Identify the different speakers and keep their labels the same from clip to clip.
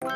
Speaker 1: Hey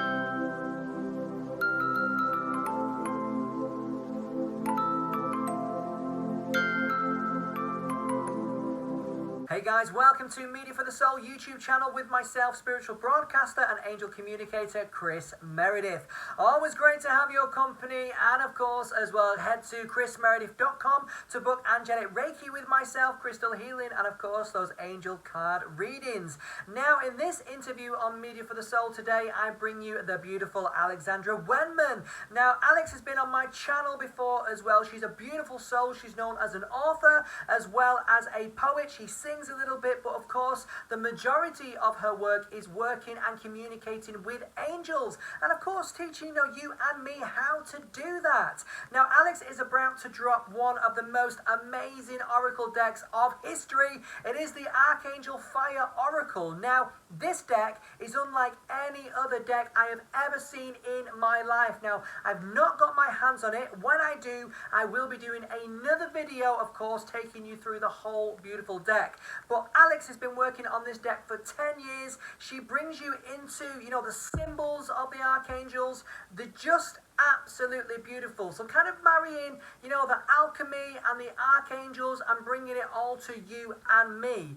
Speaker 1: guys, welcome to Media for the Soul YouTube channel with myself, spiritual broadcaster and angel communicator Chris Meredith. Always great to have your company, and of course as well head to chrismeredith.com to book angelic Reiki with myself, crystal healing, and of course those angel card readings. Now in this interview on Media for the Soul today, I bring you the beautiful Alexandra Wenman. Now Alex has been on my channel before as well. She's a beautiful soul. She's known as an author as well as a poet. She sings a little bit, but of course the majority of her work is working and communicating with angels, and of course teaching you and me how to do that. Now Alex is about to drop one of the most amazing oracle decks of history. It is the Archangel Fire Oracle. Now this deck is unlike any other deck I have ever seen in my life. Now I've not got my hands on it. When I do, I will be doing another video, of course, taking you through the whole beautiful deck. But Alex has been working on this deck for 10 years. She brings you into, the symbols of the archangels. They're just absolutely beautiful. So kind of marrying, the alchemy and the archangels and bringing it all to you and me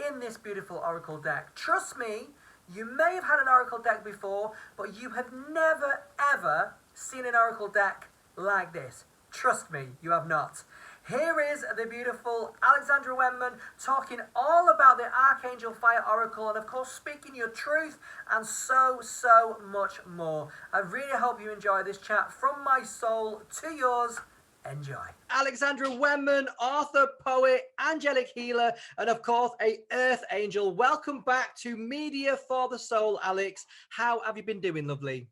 Speaker 1: in this beautiful oracle deck. Trust me, you may have had an oracle deck before, but you have never, ever seen an oracle deck like this. Trust me, you have not. Here is the beautiful Alexandra Wenman talking all about the Archangel Fire Oracle and of course speaking your truth and so much more. I really hope you enjoy this chat from my soul to yours. Enjoy. Alexandra Wenman, author, poet, angelic healer, and of course a earth angel. Welcome back to Media for the Soul, Alex. How have you been doing, lovely?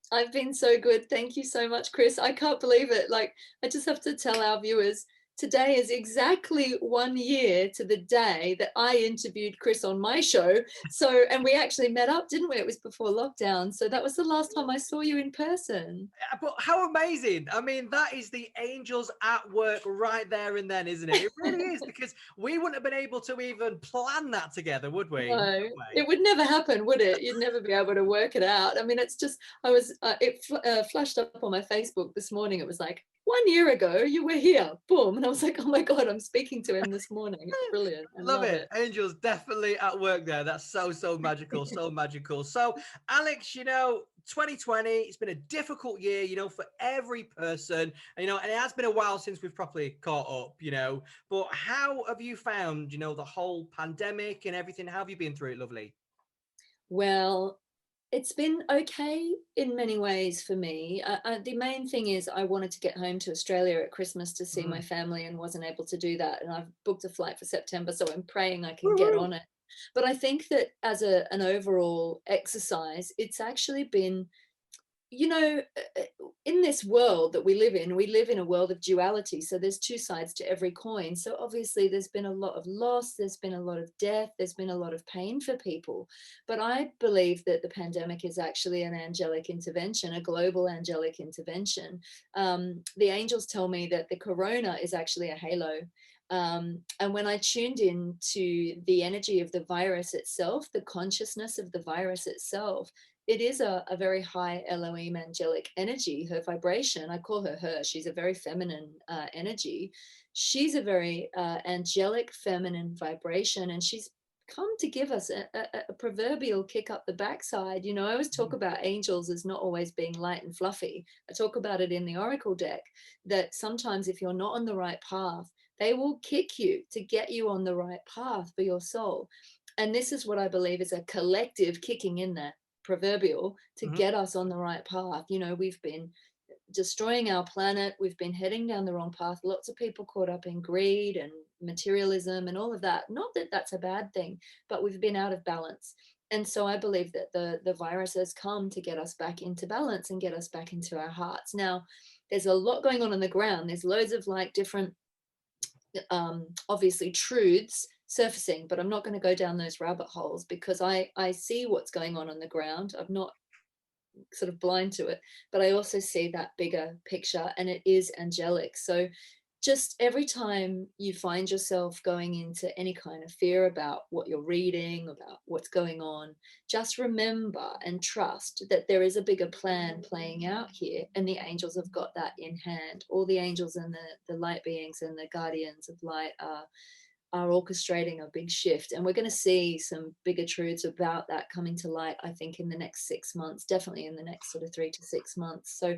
Speaker 2: I've been so good. Thank you so much, Chris. I can't believe it. I just have to tell our viewers, today is exactly 1 year to the day that I interviewed Chris on my show. So, and we actually met up, didn't we? It was before lockdown. So that was the last time I saw you in person.
Speaker 1: But how amazing. I mean, that is the angels at work right there and then, isn't it? It really is, because we wouldn't have been able to even plan that together, would we?
Speaker 2: No, it would never happen, would it? You'd never be able to work it out. I mean, it's just, it flashed up on my Facebook this morning. It was like, 1 year ago, you were here, boom. And I was like, oh my God, I'm speaking to him this morning. It's brilliant. I
Speaker 1: love it. Angels definitely at work there. That's so magical, so magical. So, Alex, 2020, it's been a difficult year, for every person, and it has been a while since we've properly caught up, but how have you found, the whole pandemic and everything? How have you been through it, lovely?
Speaker 2: Well, it's been okay in many ways for me. The main thing is I wanted to get home to Australia at Christmas to see my family and wasn't able to do that. And I've booked a flight for September, so I'm praying I can get on it. But I think that as an overall exercise, it's actually been, in this world that we live in a world of duality. So there's two sides to every coin. So obviously there's been a lot of loss, there's been a lot of death, there's been a lot of pain for people. But I believe that the pandemic is actually an angelic intervention, a global angelic intervention. The angels tell me that the corona is actually a halo. And when I tuned in to the energy of the virus itself, the consciousness of the virus itself, it is a very high Elohim angelic energy. Her vibration, I call her, she's a very feminine energy. She's a very angelic feminine vibration, and she's come to give us a proverbial kick up the backside. I always talk about angels as not always being light and fluffy. I talk about it in the Oracle deck, that sometimes if you're not on the right path, they will kick you to get you on the right path for your soul. And this is what I believe is a collective kicking in there, proverbial, to get us on the right path. We've been destroying our planet. We've been heading down the wrong path. Lots of people caught up in greed and materialism and all of that. Not that that's a bad thing, but we've been out of balance. And so I believe that the virus has come to get us back into balance and get us back into our hearts. Now, there's a lot going on the ground. There's loads of different, obviously, truths surfacing, but I'm not going to go down those rabbit holes because I see what's going on the ground. I'm not blind to it, but I also see that bigger picture, and it is angelic. So just every time you find yourself going into any kind of fear about what you're reading, about what's going on, just remember and trust that there is a bigger plan playing out here, and the angels have got that in hand. All the angels and the light beings and the guardians of light are orchestrating a big shift, and we're going to see some bigger truths about that coming to light, I think, in the next 6 months, definitely in the next sort of 3 to 6 months. So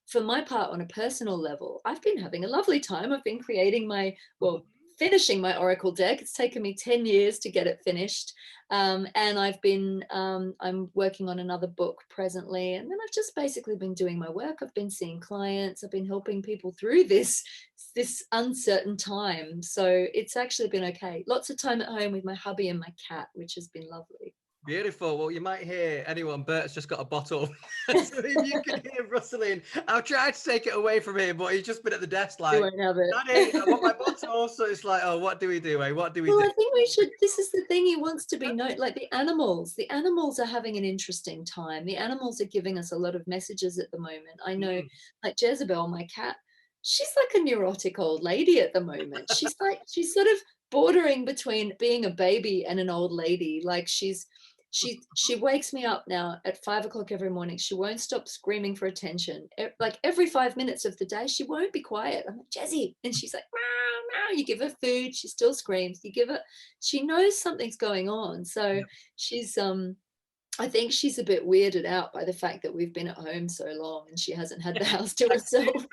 Speaker 2: for my part, on a personal level, I've been having a lovely time. I've been creating finishing my oracle deck. It's taken me 10 years to get it finished, and I'm working on another book presently, and then I've just basically been doing my work. I've been seeing clients, I've been helping people through this uncertain time. So it's actually been okay. Lots of time at home with my hubby and my cat, which has been lovely.
Speaker 1: Beautiful. Well, you might hear anyone. Bert's just got a bottle. So if you can hear rustling, I'll try to take it away from him, but he's just been at the desk like,
Speaker 2: You won't have it.
Speaker 1: Daddy, I want my bottle. So it's like, oh, what do we do, eh? What do we do?
Speaker 2: I think we should, this is the thing, he wants to be known, like the animals are having an interesting time. The animals are giving us a lot of messages at the moment. I know, like Jezebel, my cat, she's like a neurotic old lady at the moment. She's sort of bordering between being a baby and an old lady. Like she wakes me up now at 5 o'clock every morning. She won't stop screaming for attention. Like every 5 minutes of the day, she won't be quiet. I'm like, Jezzy. And she's like, meow, meow. You give her food, she still screams. She knows something's going on. So she's, I think she's a bit weirded out by the fact that we've been at home so long and she hasn't had the house to herself.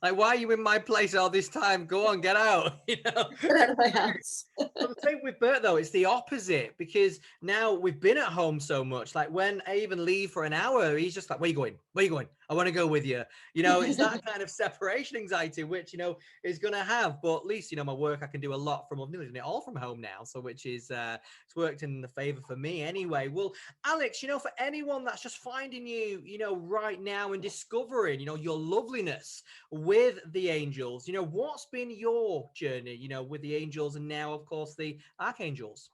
Speaker 1: Like, why are you in my place all this time? Go on, get out. You know,
Speaker 2: get out of my house.
Speaker 1: I'm saying with Bert though, it's the opposite, because now we've been at home so much. Like when I even leave for an hour, he's just like, "Where you going? Where you going? I want to go with you." You know, it's that kind of separation anxiety, which is gonna have. But at least my work, I can do a lot from. I've nearly done it all from home now, so which is it's worked in the favor for me anyway. Well, Alex, for anyone that's just finding you, right now and discovering, your loveliness with the angels, what's been your journey, with the angels and now, of course, the archangels?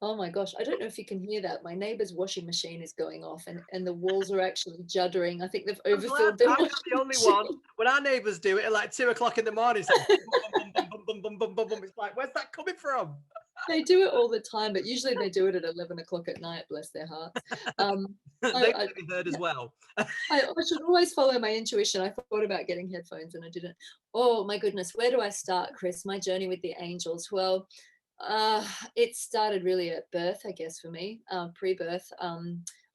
Speaker 2: Oh my gosh, I don't know if you can hear that. My neighbor's washing machine is going off and the walls are actually juddering. I think they've overfilled their washing
Speaker 1: the only
Speaker 2: machine.
Speaker 1: one. When our neighbors do it at like 2 o'clock in the morning, it's like, bum, bum, bum, bum, bum. It's like, where's that coming from?
Speaker 2: They do it all the time, but usually they do it at 11 o'clock at night, bless their hearts.
Speaker 1: They can be heard as well.
Speaker 2: I should always follow my intuition. I thought about getting headphones and I didn't. Oh my goodness, where do I start, Chris? My journey with the angels. Well, it started really at birth, I guess, for me, pre-birth.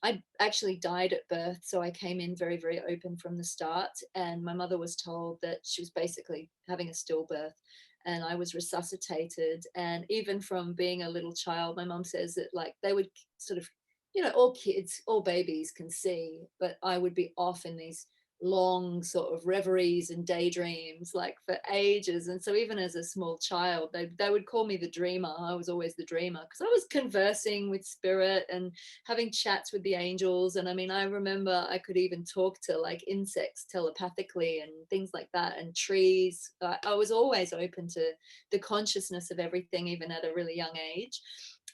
Speaker 2: I actually died at birth, so I came in very, very open from the start, and my mother was told that she was basically having a stillbirth, and I was resuscitated. And even from being a little child, my mom says that like they would sort of, all kids, all babies can see, but I would be off in these long sort of reveries and daydreams like for ages. And so even as a small child, they would call me the dreamer. I was always the dreamer because I was conversing with spirit and having chats with the angels. And I mean, I remember I could even talk to like insects telepathically and things like that, and trees. I was always open to the consciousness of everything, even at a really young age.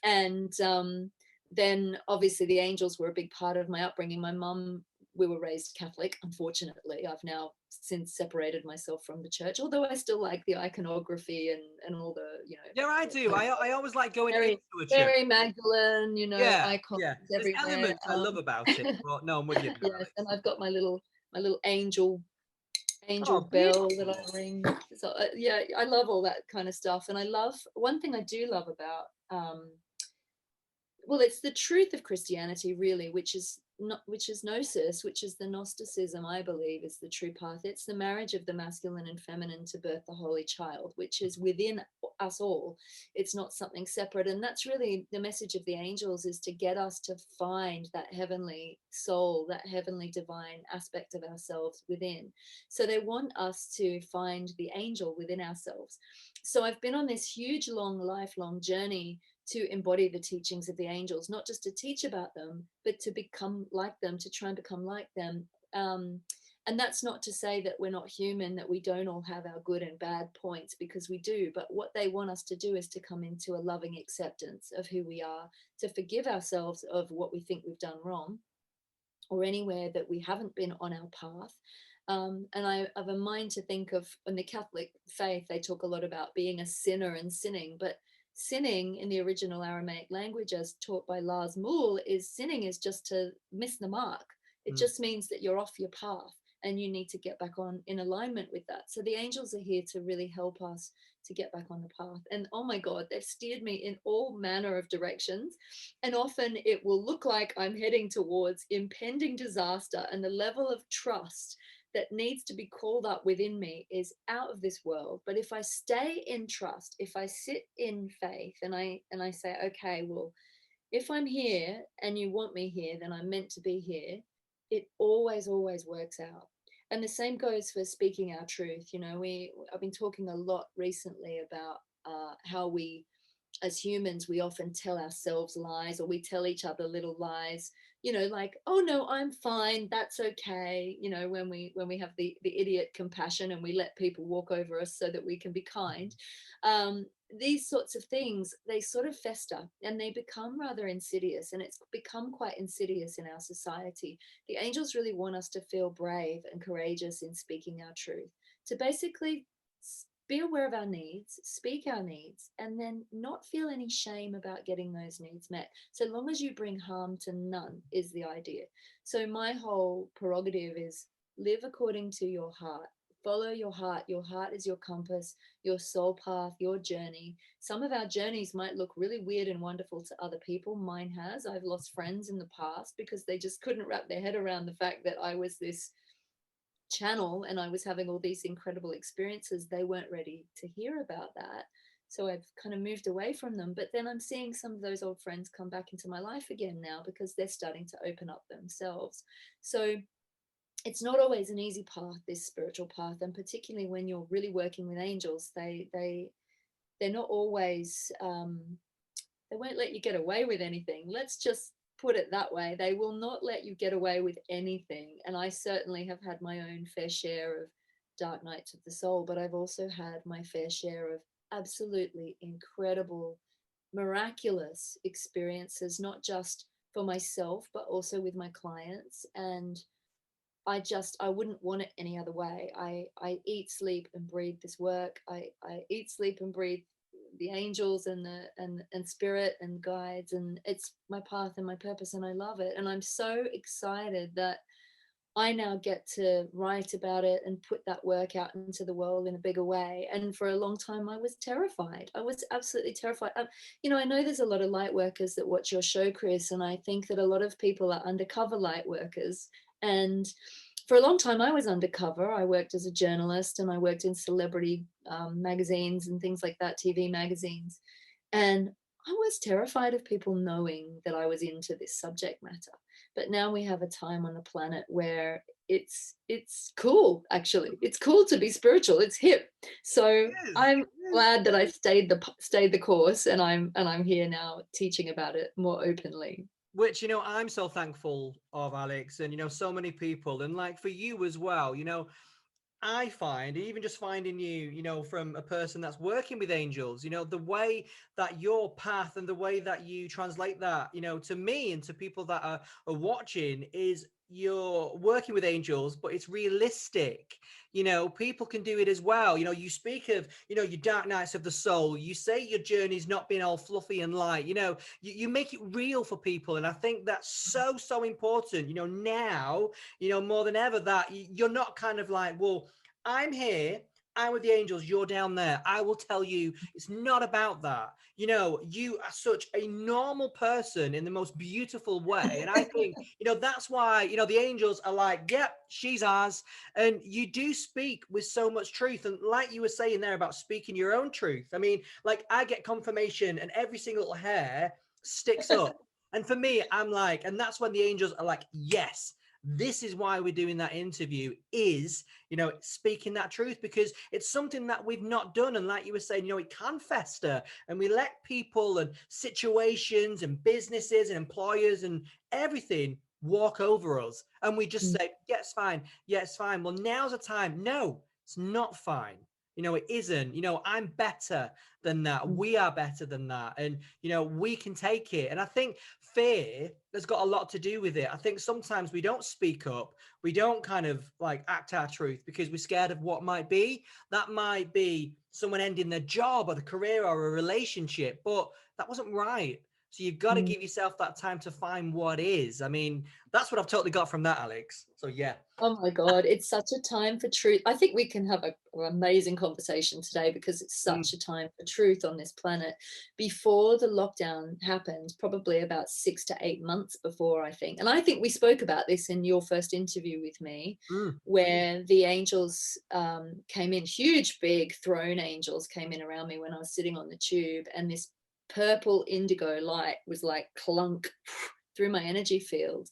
Speaker 2: And then obviously the angels were a big part of my upbringing. My mum, we were raised Catholic. Unfortunately, I've now since separated myself from the church, although I still like the iconography and all the,
Speaker 1: Yeah, I do. I always like going into a church.
Speaker 2: Mary Magdalene, icons
Speaker 1: There's
Speaker 2: everywhere.
Speaker 1: elements I love about it, but no, I'm with you.
Speaker 2: Yes, and I've got my little angel bell that I ring. So I love all that kind of stuff. And I love, one thing I do love about, well, it's the truth of Christianity, really, which is gnosis, which is the Gnosticism, I believe, is the true path. It's the marriage of the masculine and feminine to birth the Holy Child, which is within us all. It's not something separate. And that's really the message of the angels, is to get us to find that heavenly soul, that heavenly divine aspect of ourselves within. So they want us to find the angel within ourselves. So I've been on this huge, long, lifelong journey to embody the teachings of the angels, not just to teach about them, but to become like them, to try and become like them. And that's not to say that we're not human, that we don't all have our good and bad points, because we do. But what they want us to do is to come into a loving acceptance of who we are, to forgive ourselves of what we think we've done wrong, or anywhere that we haven't been on our path. And I have a mind to think of, in the Catholic faith, they talk a lot about being a sinner and sinning, but sinning in the original Aramaic language, as taught by Lars Moule, is sinning is just to miss the mark. It just means that you're off your path and you need to get back on in alignment with that. So the angels are here to really help us to get back on the path. And oh my God, they've steered me in all manner of directions. And often it will look like I'm heading towards impending disaster, and the level of trust that needs to be called up within me is out of this world. But if I stay in trust, if I sit in faith, and I say, okay, well, if I'm here and you want me here, then I'm meant to be here. It always works out. And the same goes for speaking our truth. You know, I've been talking a lot recently about how we, as humans, we often tell ourselves lies, or we tell each other little lies, you know, like, oh no, I'm fine, that's okay, you know, when we have the idiot compassion and we let people walk over us so that we can be kind. These sorts of things, they sort of fester and they become rather insidious, and it's become quite insidious in our society. The angels really want us to feel brave and courageous in speaking our truth, to basically be aware of our needs, speak our needs, and then not feel any shame about getting those needs met, so long as you bring harm to none, is the idea. So my whole prerogative is live according to your heart. Follow your heart. Your heart is your compass, your soul path, your journey. Some of our journeys might look really weird and wonderful to other people. Mine has. I've lost friends in the past because they just couldn't wrap their head around the fact that I was this channel and I was having all these incredible experiences. They weren't ready to hear about that. So I've kind of moved away from them. But then I'm seeing some of those old friends come back into my life again now because they're starting to open up themselves. So it's not always an easy path, this spiritual path, and particularly when you're really working with angels, they're not always they won't let you get away with anything. Let's just put it that way. They will not let you get away with anything. And I certainly have had my own fair share of dark nights of the soul, but I've also had my fair share of absolutely incredible, miraculous experiences, not just for myself, but also with my clients. And I wouldn't want it any other way. I eat, sleep, and breathe this work. I eat, sleep, and breathe the angels and spirit and guides, and it's my path and my purpose, and I love it. And I'm so excited that I now get to write about it and put that work out into the world in a bigger way. And for a long time, I was terrified. I was absolutely terrified. You know, I know there's a lot of light workers that watch your show, Chris, and I think that a lot of people are undercover light workers. And for a long time, I was undercover. I worked as a journalist and I worked in celebrity magazines and things like that, TV magazines. And I was terrified of people knowing that I was into this subject matter. But now we have a time on the planet where it's cool, actually. It's cool to be spiritual. It's hip. So I'm glad that I stayed the course, and I'm here now teaching about it more openly.
Speaker 1: Which, you know, I'm so thankful of, Alex, and, you know, so many people, and like for you as well, you know, I find, even just finding you, you know, from a person that's working with angels, you know, the way that your path and the way that you translate that, you know, to me and to people that are watching, is you're working with angels, but it's realistic. You know, people can do it as well. You know, you speak of, you know, your dark nights of the soul. You say your journey's not being all fluffy and light. You know, you make it real for people. And I think that's so important, you know, now, you know, more than ever, that you're not kind of like, well, I'm here, I'm with the angels, you're down there. I will tell you, it's not about that. You know, you are such a normal person in the most beautiful way. And I think, you know, that's why, you know, the angels are like, yep, she's ours. And you do speak with so much truth. And like you were saying there about speaking your own truth, I mean, like, I get confirmation and every single little hair sticks up. And for me, I'm like, and that's when the angels are like, yes, this is why we're doing that interview, is, you know, speaking that truth, because it's something that we've not done. And like you were saying, you know, it can fester, and we let people and situations and businesses and employers and everything walk over us, and we just say, yeah, it's fine. Yeah, it's fine. Well, now's the time. No, it's not fine. You know, it isn't. You know, I'm better than that. We are better than that. And, you know, we can take it. And I think fear that's got a lot to do with it. I think sometimes we don't speak up. We don't kind of like act our truth because we're scared of what might be. That might be someone ending their job or the career or a relationship, but that wasn't right. So you've got to give yourself that time to find what is. I mean, that's what I've totally got from that, Alex. So yeah.
Speaker 2: Oh my God, it's such a time for truth. I think we can have an amazing conversation today because it's such a time for truth on this planet. Before the lockdown happened, probably about 6 to 8 months before, I think. And I think we spoke about this in your first interview with me, where the angels came in, huge, big throne angels came in around me when I was sitting on the tube. And this purple indigo light was like clunk through my energy field.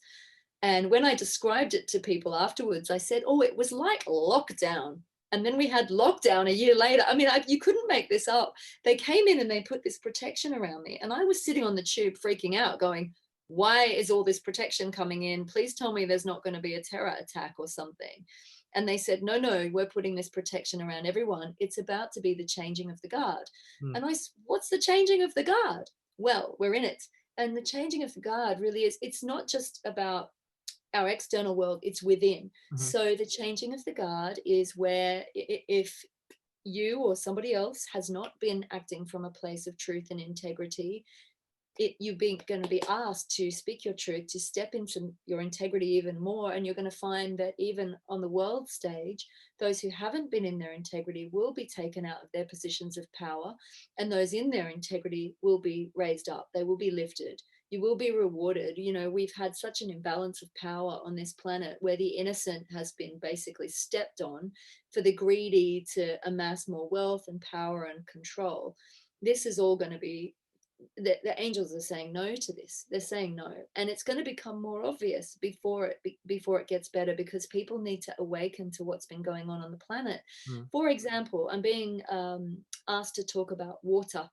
Speaker 2: And when I described it to people afterwards, I said, oh, it was like lockdown. And then we had lockdown a year later. I mean, you couldn't make this up. They came in and they put this protection around me. And I was sitting on the tube freaking out going, why is all this protection coming in? Please tell me there's not going to be a terror attack or something. And they said, no, we're putting this protection around everyone. It's about to be the changing of the guard. And I said, what's the changing of the guard? Well, we're in it. And the changing of the guard really is, it's not just about our external world, it's within. So the changing of the guard is where if you or somebody else has not been acting from a place of truth and integrity, you're going to be asked to speak your truth, to step into your integrity even more. And you're going to find that even on the world stage, those who haven't been in their integrity will be taken out of their positions of power, and those in their integrity will be raised up. They will be lifted. You will be rewarded. You know, we've had such an imbalance of power on this planet where the innocent has been basically stepped on for the greedy to amass more wealth and power and control. This is all going to be, the angels are saying no to this. They're saying no, and it's going to become more obvious before it gets better, because people need to awaken to what's been going on the planet. For example, I'm being asked to talk about water.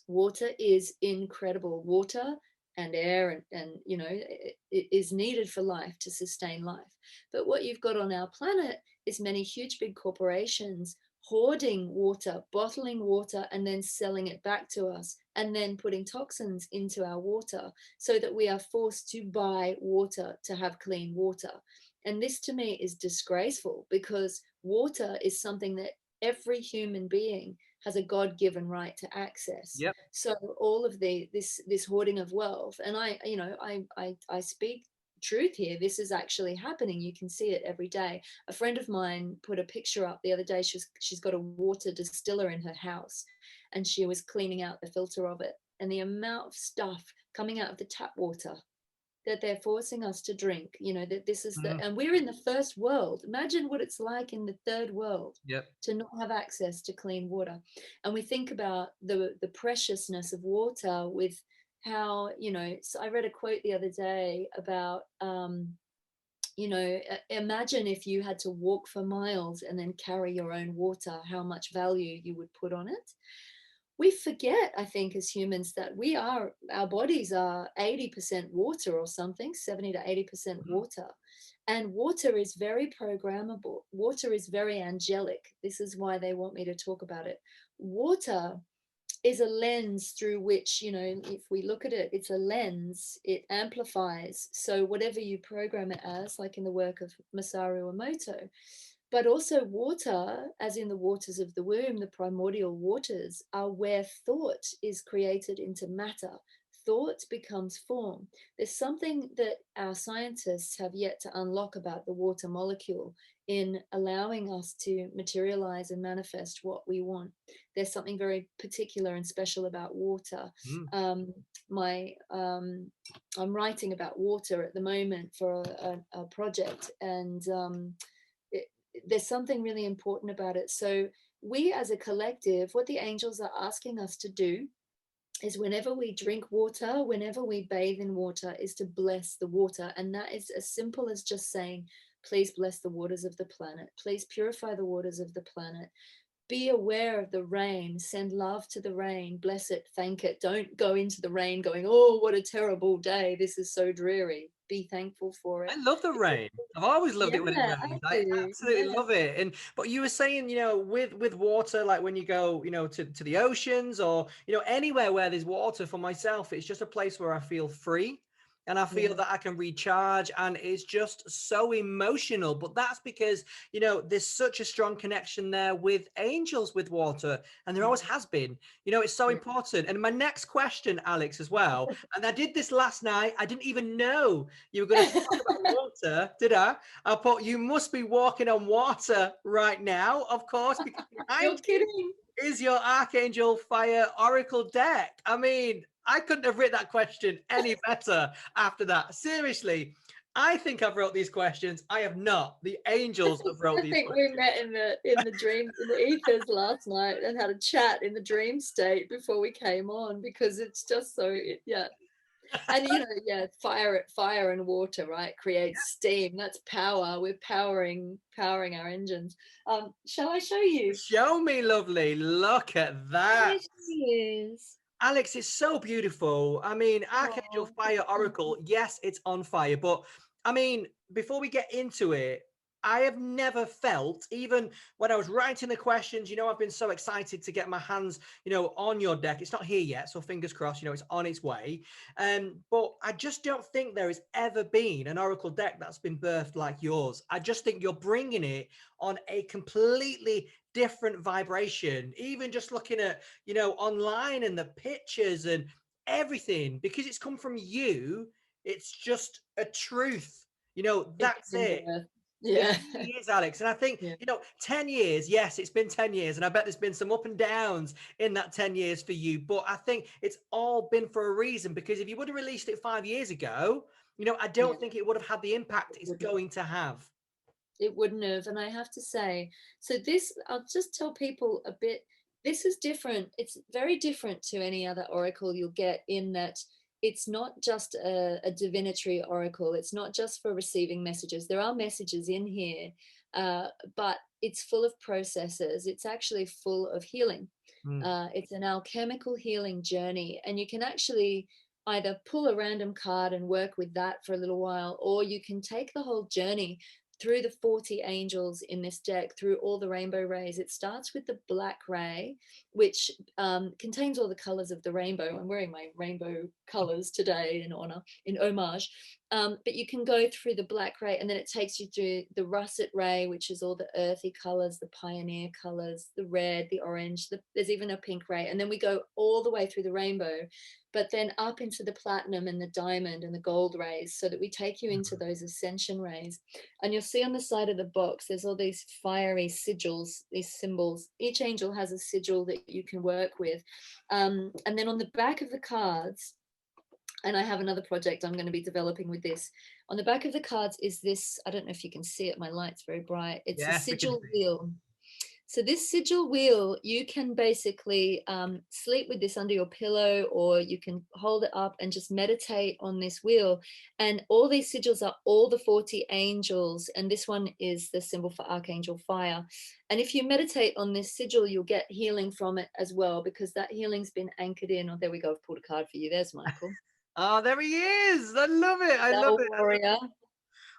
Speaker 2: Water is incredible. Water and air and you know, it is needed for life, to sustain life. But what you've got on our planet is many huge big corporations hoarding water, bottling water, and then selling it back to us, and then putting toxins into our water so that we are forced to buy water to have clean water. And this to me is disgraceful, because water is something that every human being has a God-given right to access. So all of this hoarding of wealth, and I speak truth here. This is actually happening. You can see it every day. A friend of mine put a picture up the other day. She's got a water distiller in her house, and she was cleaning out the filter of it, and the amount of stuff coming out of the tap water that they're forcing us to drink, you know, that this is and we're in the first world. Imagine what it's like in the third world to not have access to clean water. And we think about the preciousness of water, with how, you know, so I read a quote the other day about you know, imagine if you had to walk for miles and then carry your own water, how much value you would put on it. We forget, I think, as humans, that our bodies are 80% water or something, 70 to 80% water. And water is very programmable. Water is very angelic. This is why they want me to talk about it. Water is a lens through which, you know, if we look at it, it's a lens, it amplifies. So whatever you program it as, like in the work of Masaru Emoto, but also water, as in the waters of the womb, the primordial waters, are where thought is created into matter. Thought becomes form. There's something that our scientists have yet to unlock about the water molecule in allowing us to materialize and manifest what we want. There's something very particular and special about water. I'm writing about water at the moment for a project, and there's something really important about it. So we as a collective, what the angels are asking us to do is, whenever we drink water, whenever we bathe in water, is to bless the water. And that is as simple as just saying, please bless the waters of the planet. Please purify the waters of the planet. Be aware of the rain. Send love to the rain. Bless it. Thank it. Don't go into the rain going, oh, what a terrible day. This is so dreary. be thankful for
Speaker 1: I
Speaker 2: it.
Speaker 1: love the rain. I've always loved it when it
Speaker 2: Yeah, I
Speaker 1: rains. I
Speaker 2: do.
Speaker 1: absolutely
Speaker 2: Yeah.
Speaker 1: love it. And but you were saying, with water, like when you go, to the oceans or anywhere where there's water. For myself, it's just a place where I feel free. And I feel
Speaker 2: Yeah.
Speaker 1: that I can recharge, and it's just so emotional. But that's because, there's such a strong connection there with angels with water, and there always
Speaker 2: Yeah.
Speaker 1: has been. It's so
Speaker 2: Yeah.
Speaker 1: important. And my next question, Alex, as well, and I did this last night. I didn't even know you were going to talk about water, did I? I thought you must be walking on water right now, of course, because
Speaker 2: You're
Speaker 1: behind you
Speaker 2: kidding.
Speaker 1: is your Archangel Fire Oracle deck. I mean, I couldn't have written that question any better after that. Seriously, I think I've wrote these questions. I have not. The angels have wrote
Speaker 2: I
Speaker 1: these
Speaker 2: think we
Speaker 1: questions.
Speaker 2: met in the dream, in the ethers last night, and had a chat in the dream state before we came on, because it's just so, yeah. And yeah, fire and water, right, creates steam. That's power. We're powering our engines. Shall I show you?
Speaker 1: Show me, lovely. Look at
Speaker 2: There
Speaker 1: that.
Speaker 2: she is.
Speaker 1: Alex, it's so beautiful. I mean, Archangel
Speaker 2: Oh,
Speaker 1: Fire Oracle, yes, it's on fire. But I mean, before we get into it, I have never felt, even when I was writing the questions, I've been so excited to get my hands, on your deck. It's not here yet, so fingers crossed, it's on its way. But I just don't think there has ever been an Oracle deck that's been birthed like yours. I just think you're bringing it on a completely different vibration. Even just looking at, online and the pictures and everything, because it's come from you. It's just a truth.
Speaker 2: it's
Speaker 1: That's
Speaker 2: been
Speaker 1: it.
Speaker 2: birth.
Speaker 1: It
Speaker 2: Yeah.
Speaker 1: really is, Alex. And I think,
Speaker 2: Yeah.
Speaker 1: 10 years, yes, it's been 10 years. And I bet there's been some up and downs in that 10 years for you. But I think it's all been for a reason, because if you would have released it 5 years ago, I
Speaker 2: Yeah.
Speaker 1: don't think it would have had the impact it's going to have.
Speaker 2: It wouldn't have. And I have to say, so this, I'll just tell people a bit, this is different. It's very different to any other oracle you'll get, in that it's not just a divinatory oracle. It's not just for receiving messages. There are messages in here, but it's full of processes. It's actually full of healing.
Speaker 1: Mm.
Speaker 2: It's an alchemical healing journey, and you can actually either pull a random card and work with that for a little while, or you can take the whole journey through the 40 angels in this deck, through all the rainbow rays. It starts with the black ray, which contains all the colors of the rainbow. I'm wearing my rainbow colors today in homage. But you can go through the black ray, and then it takes you through the russet ray, which is all the earthy colors, the pioneer colors, the red, the orange, there's even a pink ray. And then we go all the way through the rainbow, but then up into the platinum and the diamond and the gold rays, so that we take you into those ascension rays. And you'll see on the side of the box, there's all these fiery sigils, these symbols. Each angel has a sigil that you can work with. And then on the back of the cards, and I have another project I'm going to be developing with this. On the back of the cards is this, I don't know if you can see it, my light's very bright. It's a
Speaker 1: Yes, we can
Speaker 2: sigil
Speaker 1: see.
Speaker 2: wheel. So this sigil wheel, you can basically sleep with this under your pillow, or you can hold it up and just meditate on this wheel. And all these sigils are all the 40 angels. And this one is the symbol for Archangel Fire. And if you meditate on this sigil, you'll get healing from it as well, because that healing's been anchored in. Oh, there we go. I've pulled a card for you. There's Michael.
Speaker 1: Oh, there he is. I love it. I love
Speaker 2: Soul
Speaker 1: it.
Speaker 2: warrior.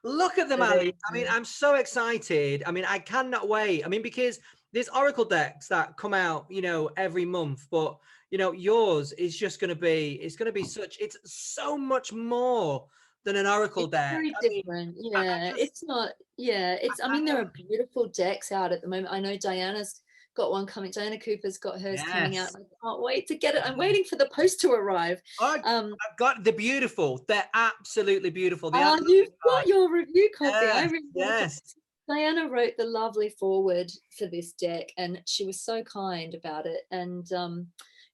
Speaker 1: Look at them,
Speaker 2: So there
Speaker 1: Ali.
Speaker 2: you
Speaker 1: I mean,
Speaker 2: go.
Speaker 1: I'm so excited. I mean, I cannot wait. I mean, because there's Oracle decks that come out, every month, but yours is just going to be, it's so much more than an Oracle
Speaker 2: It's
Speaker 1: deck.
Speaker 2: very
Speaker 1: I mean,
Speaker 2: different.
Speaker 1: I
Speaker 2: Yeah,
Speaker 1: just,
Speaker 2: it's not. Yeah,
Speaker 1: I
Speaker 2: it's. I mean, there
Speaker 1: cannot.
Speaker 2: are beautiful decks out at the moment. I know Diana's got one coming. Diana Cooper's got hers coming out.
Speaker 1: Yes.
Speaker 2: I can't wait to get it. I'm waiting for the post to arrive.
Speaker 1: Oh,
Speaker 2: Um,
Speaker 1: I've got the beautiful. They're absolutely beautiful. They are
Speaker 2: you've
Speaker 1: lovely
Speaker 2: got
Speaker 1: cards.
Speaker 2: your review copy. I
Speaker 1: Yes,
Speaker 2: really want to.
Speaker 1: yes.
Speaker 2: Diana wrote the lovely foreword for this deck, and she was so kind about it. And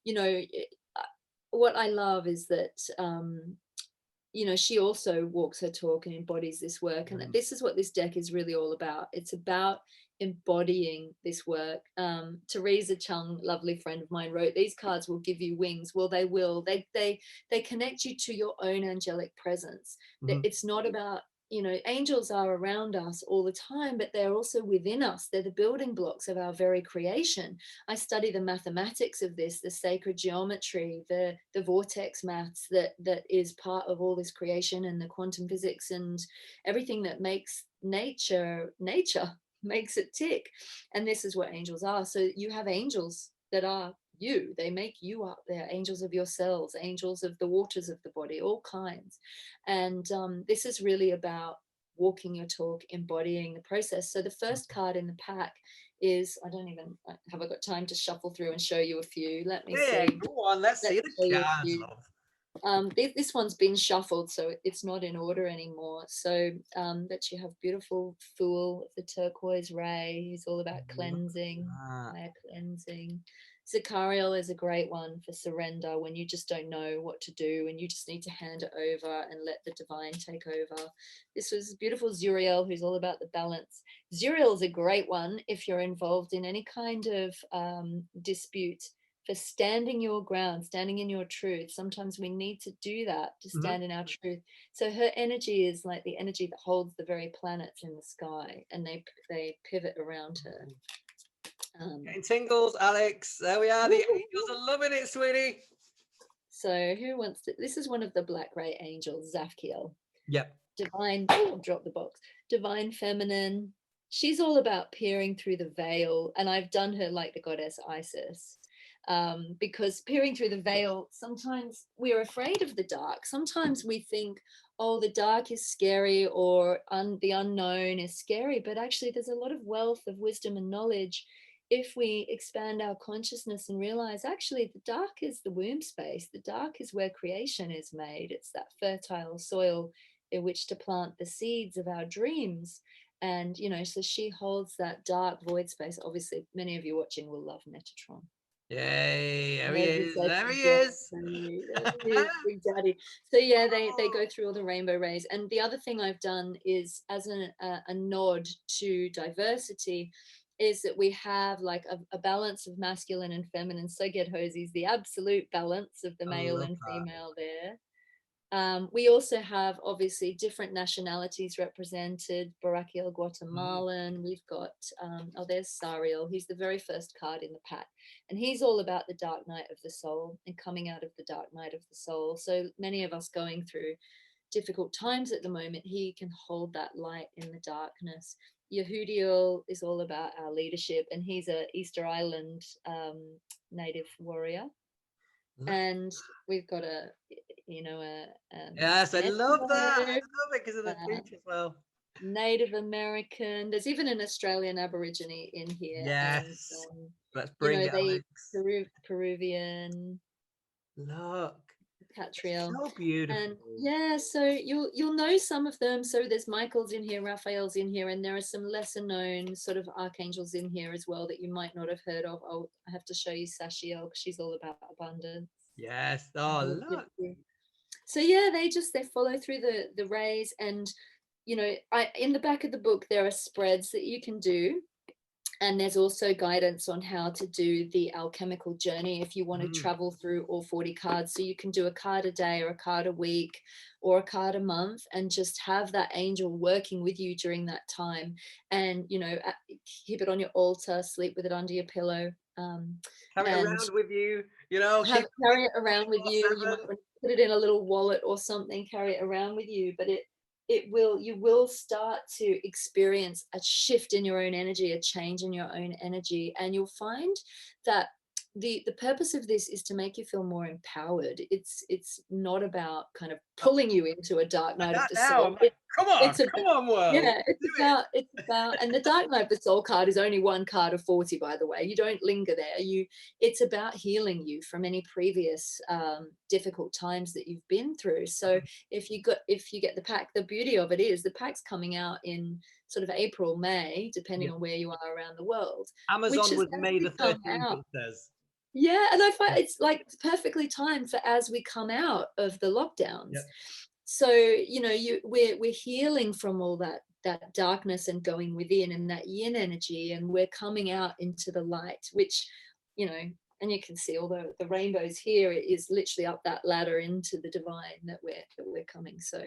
Speaker 2: you know, what I love is that she also walks her talk and embodies this work. And
Speaker 1: Mm.
Speaker 2: this is what this deck is really all about. It's about embodying this work. Teresa Chung, lovely friend of mine, wrote, "These cards will give you wings." Well, they will. They connect you to your own angelic presence.
Speaker 1: Mhm.
Speaker 2: It's not about you know, angels are around us all the time, but they're also within us. They're the building blocks of our very creation. I study the mathematics of this, the sacred geometry, the vortex maths that is part of all this creation, and the quantum physics and everything that makes nature makes it tick. And this is what angels are. So you have angels that are you. They make you up. They're angels of your cells, angels of the waters of the body, all kinds. And this is really about walking your talk, embodying the process. So the first card in the pack is, have I got time to shuffle through and show you a few? Let me
Speaker 1: Yeah,
Speaker 2: see.
Speaker 1: go on, let's see the cards, love.
Speaker 2: This one's been shuffled, so it's not in order anymore. So that you have beautiful Fool of the turquoise ray. He's all about cleansing, fire cleansing. Zachariel is a great one for surrender, when you just don't know what to do and you just need to hand it over and let the divine take over. This was beautiful Zuriel, who's all about the balance. Zuriel is a great one if you're involved in any kind of dispute, for standing your ground, standing in your truth. Sometimes we need to do that, to stand in our truth. So her energy is like the energy that holds the very planets in the sky, and they pivot around her.
Speaker 1: Getting tingles, Alex. There we are. The angels are loving it, sweetie.
Speaker 2: So who wants to? This is one of the black ray angels, Zafkiel.
Speaker 1: Yep.
Speaker 2: Divine. Oh, drop the box. Divine feminine. She's all about peering through the veil, and I've done her like the goddess Isis. Because peering through the veil, sometimes we're afraid of the dark. Sometimes we think, oh, the dark is scary, or the unknown is scary. But actually, there's a lot of wealth of wisdom and knowledge if we expand our consciousness and realize, actually, the dark is the womb space. The dark is where creation is made. It's that fertile soil in which to plant the seeds of our dreams. And, you know, so she holds that dark void space. Obviously, many of you watching will love Metatron.
Speaker 1: Yay, there he is. There he is.
Speaker 2: Big daddy. So yeah, they go through all the rainbow rays. And the other thing I've done is, as a nod to diversity, is that we have like a balance of masculine and feminine. So get Hosie's the absolute balance of the male and female there. We also have obviously different nationalities represented. Barakiel Guatemalan. We've got, there's Sariel. He's the very first card in the pack. And he's all about the dark night of the soul and coming out of the dark night of the soul. So many of us going through difficult times at the moment, he can hold that light in the darkness. Yehudiel is all about our leadership, and he's a Easter Island native warrior. And we've got
Speaker 1: yes, I love that. I love it because of the feature as well.
Speaker 2: Native American. There's even an Australian Aborigine in here.
Speaker 1: Yes.
Speaker 2: And,
Speaker 1: let's bring it, Alex.
Speaker 2: Peruvian.
Speaker 1: Look.
Speaker 2: Catriel.
Speaker 1: So beautiful.
Speaker 2: And yeah, so you'll know some of them. So there's Michael's in here, Raphael's in here, and there are some lesser known sort of archangels in here as well that you might not have heard of. I have to show you Sashiel, because she's all about abundance.
Speaker 1: Yes. Oh, look.
Speaker 2: So yeah, they follow through the rays. And you know, in the back of the book there are spreads that you can do. And there's also guidance on how to do the alchemical journey if you want to travel through all 40 cards. So you can do a card a day or a card a week or a card a month, and just have that angel working with you during that time. And, you know, keep it on your altar, sleep with it under your pillow.
Speaker 1: Carry it around with you, you know.
Speaker 2: Carry it around with you. You might put it in a little wallet or something, carry it around with you. But you will start to experience a shift in your own energy, a change in your own energy. And you'll find that the purpose of this is to make you feel more empowered. It's not about kind of pulling you into a dark night of the soul.
Speaker 1: Come on, world.
Speaker 2: Yeah, it's about, and the dark night of the soul card is only one card of 40, by the way. You don't linger there. It's about healing you from any previous difficult times that you've been through. So if you get the pack, the beauty of it is the pack's coming out in sort of April, May, depending on where you are around the world.
Speaker 1: Amazon was May the 13th, it says.
Speaker 2: Yeah, and I find it's like perfectly timed for as we come out of the lockdowns. Yep. So, you know, we're healing from all that darkness and going within, and that yin energy, and we're coming out into the light, which, you know, and you can see all the rainbows here. It is literally up that ladder into the divine that we're coming. So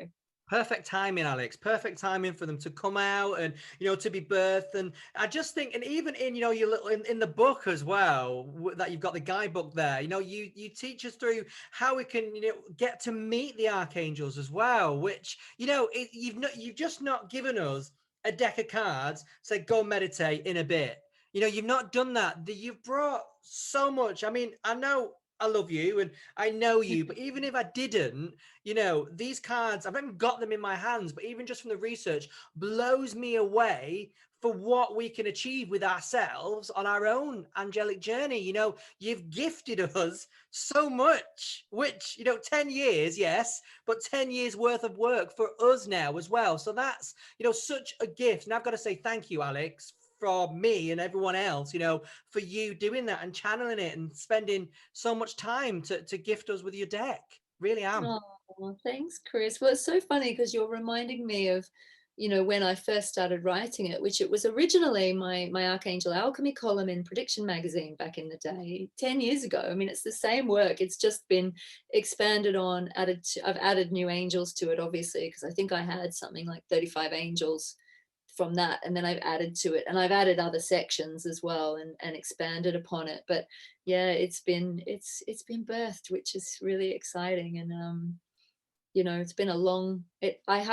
Speaker 1: Perfect timing, Alex. Perfect timing for them to come out and, to be birthed. And I just think, and even in, your little, in the book as well, that you've got the guidebook there, you teach us through how we can, get to meet the archangels as well, which, you've just not given us a deck of cards, say, go meditate in a bit. You've not done that. You've brought so much. I mean, I know I love you and I know you, but even if I didn't, these cards, I've not got them in my hands, but even just from the research, blows me away for what we can achieve with ourselves on our own angelic journey. You've gifted us so much, which, 10 years, yes, but 10 years worth of work for us now as well. So that's, such a gift. And I've got to say thank you, Alex, for me and everyone else, for you doing that and channeling it and spending so much time to gift us with your deck. Really am.
Speaker 2: Oh, thanks, Chris. Well, it's so funny because you're reminding me of, when I first started writing it, which it was originally my Archangel Alchemy column in Prediction magazine back in the day, 10 years ago. I mean, it's the same work. It's just been expanded on, I've added new angels to it, obviously, because I think I had something like 35 angels from that, and then I've added to it, and I've added other sections as well, and expanded upon it. But yeah, it's been birthed, which is really exciting. And it's been a long,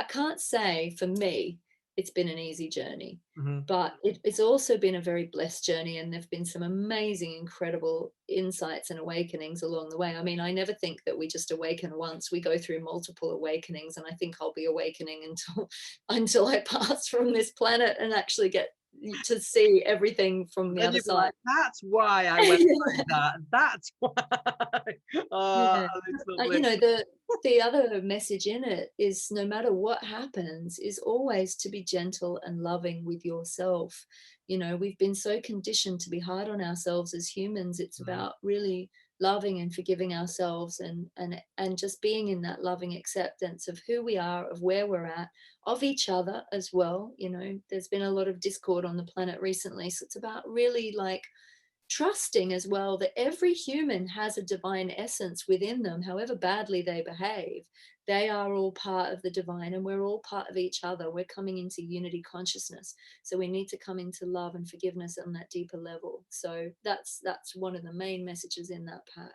Speaker 2: can't say for me it's been an easy journey, but it's also been a very blessed journey, and there've been some amazing, incredible insights and awakenings along the way. I mean, I never think that we just awaken once. We go through multiple awakenings, and I think I'll be awakening until I pass from this planet and actually get to see everything from the other side.
Speaker 1: Like, that's why I went like that. That's why.
Speaker 2: Yeah. The other message in it is, no matter what happens, is always to be gentle and loving with yourself. We've been so conditioned to be hard on ourselves as humans. It's about really loving and forgiving ourselves, and just being in that loving acceptance of who we are, of where we're at, of each other as well. There's been a lot of discord on the planet recently, so it's about really like trusting as well that every human has a divine essence within them. However badly they behave, they are all part of the divine, and we're all part of each other. We're coming into unity consciousness, so we need to come into love and forgiveness on that deeper level. So that's one of the main messages in that pack,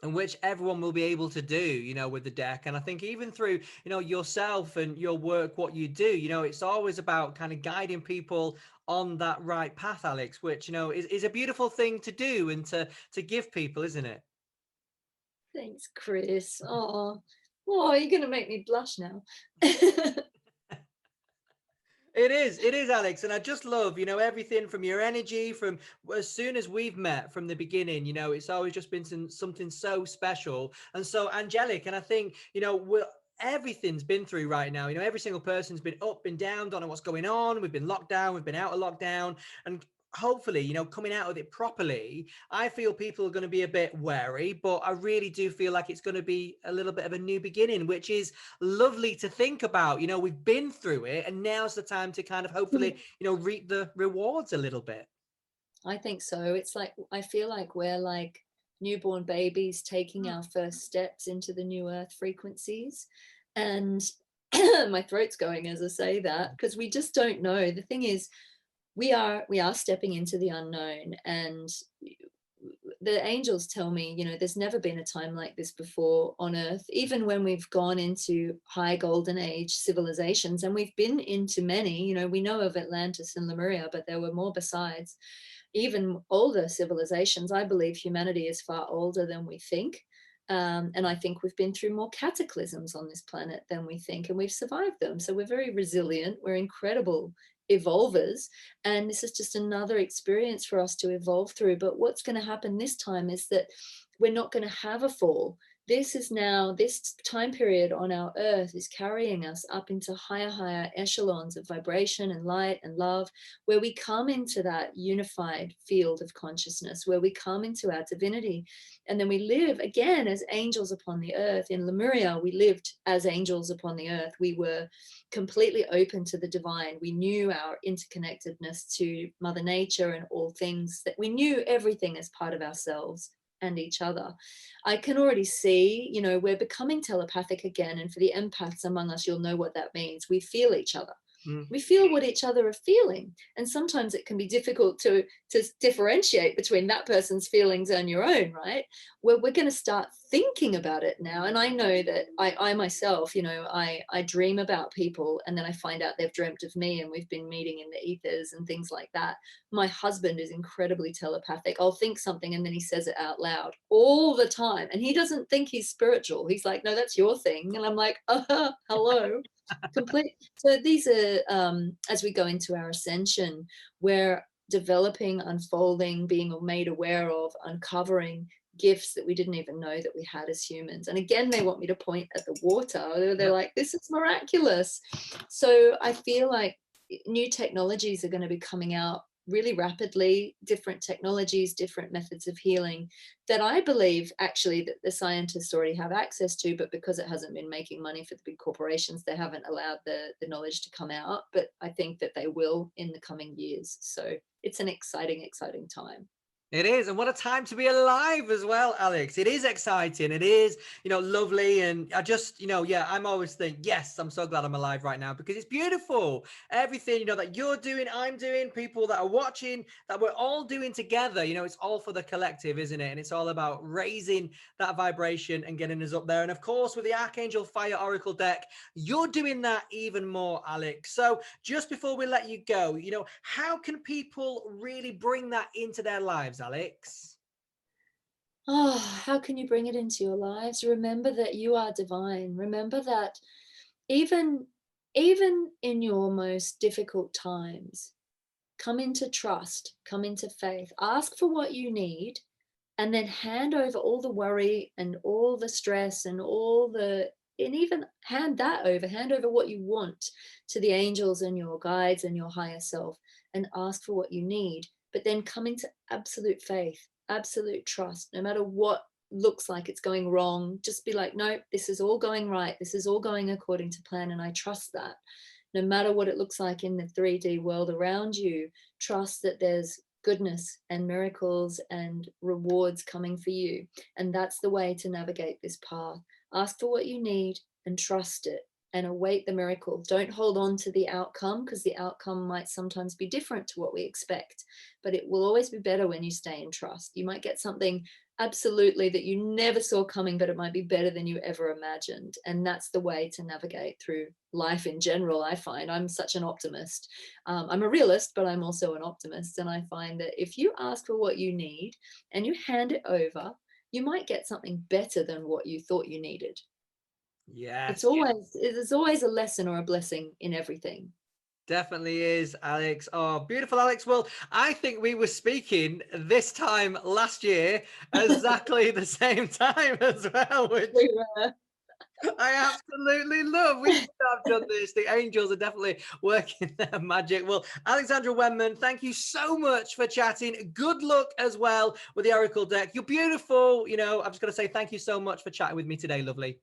Speaker 1: and which everyone will be able to do, with the deck. And I think even through, yourself and your work, what you do, it's always about kind of guiding people on that right path, Alex, which, is a beautiful thing to do and to give people, isn't it?
Speaker 2: Thanks, Chris. Oh, you're going to make me blush now.
Speaker 1: It is, Alex. And I just love, everything from your energy, from as soon as we've met from the beginning, it's always just been something so special and so angelic. And I think, everything's been through right now. Every single person's been up and down, don't know what's going on. We've been locked down, we've been out of lockdown, and hopefully, coming out of it properly, I feel people are going to be a bit wary, but I really do feel like it's going to be a little bit of a new beginning, which is lovely to think about. We've been through it, and now's the time to kind of hopefully, reap the rewards a little bit.
Speaker 2: I think so. It's like, I feel like we're like newborn babies taking our first steps into the new earth frequencies. And my throat's going as I say that, because we just don't know. The thing is, we are stepping into the unknown, and the angels tell me, there's never been a time like this before on earth. Even when we've gone into high golden age civilizations, and we've been into many, we know of Atlantis and Lemuria, but there were more besides. Even older civilizations, I believe humanity is far older than we think. And I think we've been through more cataclysms on this planet than we think, and we've survived them. So we're very resilient. We're incredible evolvers, and this is just another experience for us to evolve through. But what's going to happen this time is that we're not going to have a fall. This time period on our earth is carrying us up into higher echelons of vibration and light and love, where we come into that unified field of consciousness, where we come into our divinity, and then we live again as angels upon the earth. In Lemuria, we lived as angels upon the earth. We were completely open to the divine. We knew our interconnectedness to Mother Nature and all things, that we knew everything as part of ourselves. and each other. I can already see, we're becoming telepathic again. And for the empaths among us, you'll know what that means. We feel each other.
Speaker 1: Mm.
Speaker 2: We feel what each other are feeling. And sometimes it can be difficult to differentiate between that person's feelings and your own, right? Well, we're going to start thinking about it now. And I know that I myself, I dream about people, and then I find out they've dreamt of me, and we've been meeting in the ethers and things like that. My husband is incredibly telepathic. I'll think something and then he says it out loud all the time. And he doesn't think he's spiritual. He's like, no, that's your thing. And I'm like, hello. Complete. So these are, as we go into our ascension, we're developing, unfolding, being made aware of, uncovering gifts that we didn't even know that we had as humans. And again, they want me to point at the water. They're like, this is miraculous. So I feel like new technologies are going to be coming out really rapidly, different technologies, different methods of healing that I believe actually that the scientists already have access to, but because it hasn't been making money for the big corporations, they haven't allowed the knowledge to come out. But I think that they will in the coming years. So it's an exciting, exciting time.
Speaker 1: It is. And what a time to be alive as well, Alex. It is exciting. It is, lovely. And I just, I'm always thinking, yes, I'm so glad I'm alive right now because it's beautiful. Everything, that you're doing, I'm doing, people that are watching, that we're all doing together, it's all for the collective, isn't it? And it's all about raising that vibration and getting us up there. And of course, with the Archangel Fire Oracle deck, you're doing that even more, Alex. So just before we let you go, how can people really bring that into their lives, Alex?
Speaker 2: Oh, how can you bring it into your lives? Remember that you are divine. Remember that even in your most difficult times, come into trust, come into faith, ask for what you need, and then hand over all the worry and all the stress and even hand over what you want to the angels and your guides and your higher self, and ask for what you need. But then come into absolute faith, absolute trust. No matter what looks like it's going wrong, just be like, no, this is all going right. This is all going according to plan. And I trust that. No matter what it looks like in the 3D world around you, trust that there's goodness and miracles and rewards coming for you. And that's the way to navigate this path. Ask for what you need and trust it and await the miracle. Don't hold on to the outcome, because the outcome might sometimes be different to what we expect, but it will always be better when you stay in trust. You might get something absolutely that you never saw coming, but it might be better than you ever imagined. And that's the way to navigate through life in general. I find I'm such an optimist. I'm a realist, but I'm also an optimist. And I find that if you ask for what you need and you hand it over, you might get something better than what you thought you needed.
Speaker 1: Yes.
Speaker 2: There's always a lesson or a blessing in everything.
Speaker 1: Definitely is, Alex. Oh, beautiful, Alex. Well, I think we were speaking this time last year, exactly the same time as well, which
Speaker 2: We were.
Speaker 1: I absolutely love. We should have done this. The angels are definitely working their magic. Well, Alexandra Wenman, thank you so much for chatting. Good luck as well with the Oracle deck. You're beautiful. I'm just going to say thank you so much for chatting with me today, lovely.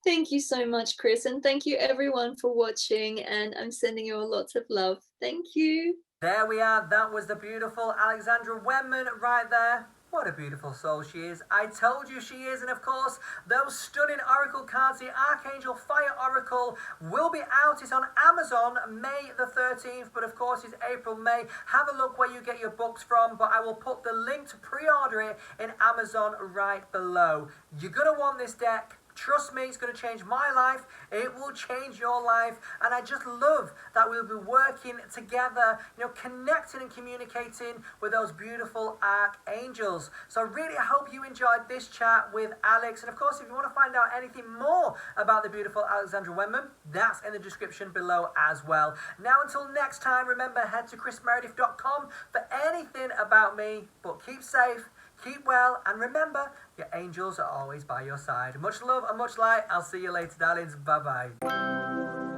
Speaker 2: Thank you so much, Chris. And thank you everyone for watching. And I'm sending you all lots of love. Thank you.
Speaker 1: There we are. That was the beautiful Alexandra Wenman right there. What a beautiful soul she is. I told you she is. And of course, those stunning Oracle cards, the Archangel Fire Oracle, will be out. It's on Amazon May the 13th. But of course, it's April, May. Have a look where you get your books from. But I will put the link to pre-order it in Amazon right below. You're going to want this deck. Trust me, it's going to change my life. It will change your life. And I just love that we'll be working together, connecting and communicating with those beautiful archangels. So I really hope you enjoyed this chat with Alex. And of course, if you want to find out anything more about the beautiful Alexandra Wenman, that's in the description below as well. Now, until next time, remember, head to chrismeredith.com for anything about me. But keep safe. Keep well, and remember, your angels are always by your side. Much love and much light. I'll see you later, darlings. Bye-bye.